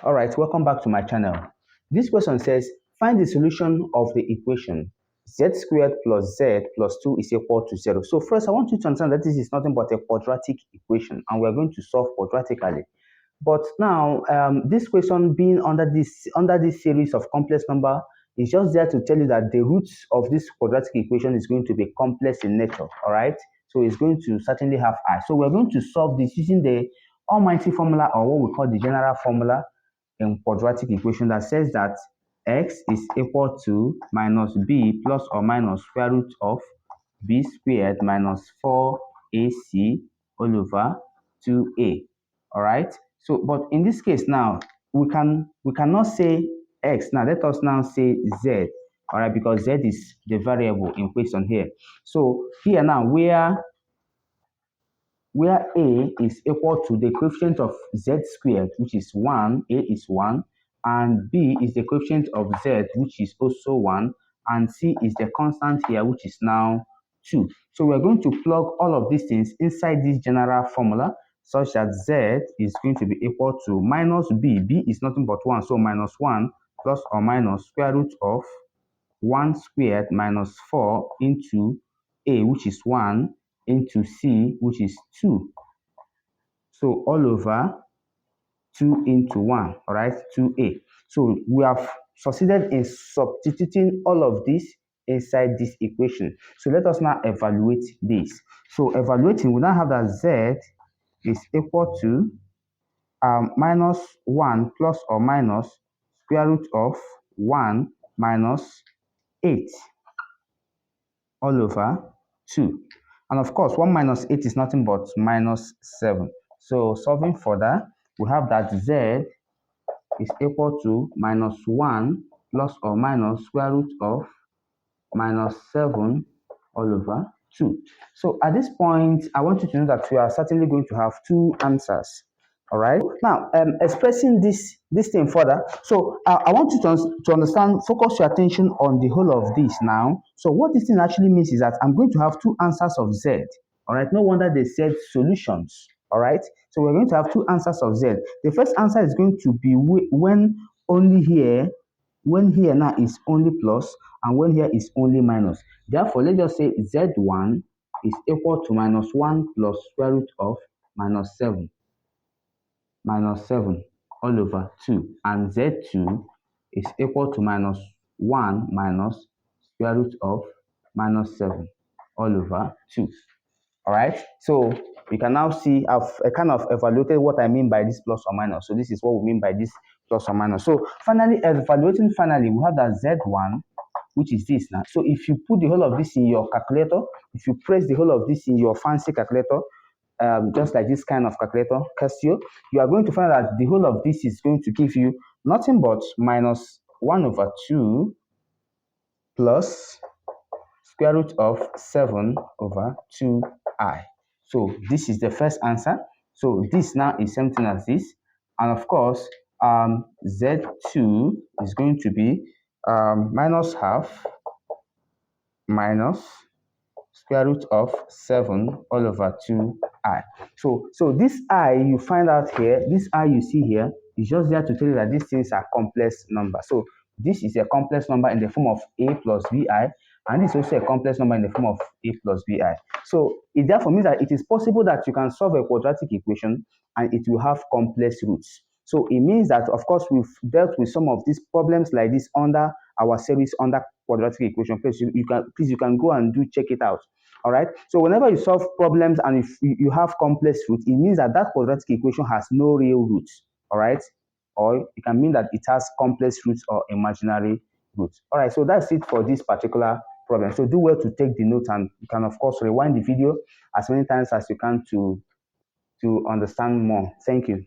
All right, welcome back to my channel. This question says, find the solution of the equation z squared plus z plus 2 is equal to 0. So first, I want you to understand that this is nothing but a quadratic equation, and we are going to solve quadratically. But now, this question being under this series of complex number is just there to tell you that the roots of this quadratic equation is going to be complex in nature. All right, so it's going to certainly have I. So we're going to solve this using the almighty formula, or what we call the general formula in quadratic equation, that says that x is equal to minus b plus or minus square root of b squared minus 4ac all over 2a. All right, so but in this case now we cannot say x. Now let us now say z. All right, because z is the variable in question here. So here now where a is equal to the coefficient of z squared, which is 1, a is 1, and b is the coefficient of z, which is also 1, and c is the constant here, which is now 2. So we're going to plug all of these things inside this general formula, such that z is going to be equal to minus b. B is nothing but 1, so minus 1 plus or minus square root of 1 squared minus 4 into a, which is 1, into c, which is 2. So all over 2 into 1, all right, 2a. So we have succeeded in substituting all of this inside this equation. So let us now evaluate this. So evaluating, we now have that z is equal to minus 1 plus or minus square root of 1 minus 8 all over 2. And of course, 1 minus 8 is nothing but minus 7. So solving for that, we have that z is equal to minus 1 plus or minus square root of minus 7 all over 2. So at this point, I want you to know that we are certainly going to have two answers. All right. Now, expressing this thing further. So I want you to understand, focus your attention on the whole of this now. So what this thing actually means is that I'm going to have two answers of z. All right. No wonder they said solutions. All right. So we're going to have two answers of z. The first answer is going to be when here now is only plus and when here is only minus. Therefore, let's just say z1 is equal to minus 1 plus square root of minus 7 all over 2, and z2 is equal to minus 1 minus square root of minus 7 all over 2. All right, so we can now see I've kind of evaluated what I mean by this plus or minus. So this is what we mean by this plus or minus. So finally, evaluating finally, we have that z1, which is this now. So if you put the whole of this in your calculator, if you press the whole of this in your fancy calculator, just like this kind of calculator, Casio, you are going to find that the whole of this is going to give you nothing but minus 1 over 2 plus square root of 7 over 2i. So this is the first answer. So this now is something as this. And of course, z2 is going to be minus half minus square root of 7 all over 2i. So this I you find out here, this I you see here is just there to tell you that these things are complex numbers. So this is a complex number in the form of a plus bi, and this is also a complex number in the form of a plus bi. So it therefore means that it is possible that you can solve a quadratic equation and it will have complex roots. So it means that, of course, we've dealt with some of these problems like this under our series under quadratic equation. Please, you can go and check it out. All right. So whenever you solve problems and if you have complex roots, it means that that quadratic equation has no real roots. All right. Or it can mean that it has complex roots or imaginary roots. All right. So that's it for this particular problem. So do well to take the notes, and you can of course rewind the video as many times as you can to understand more. Thank you.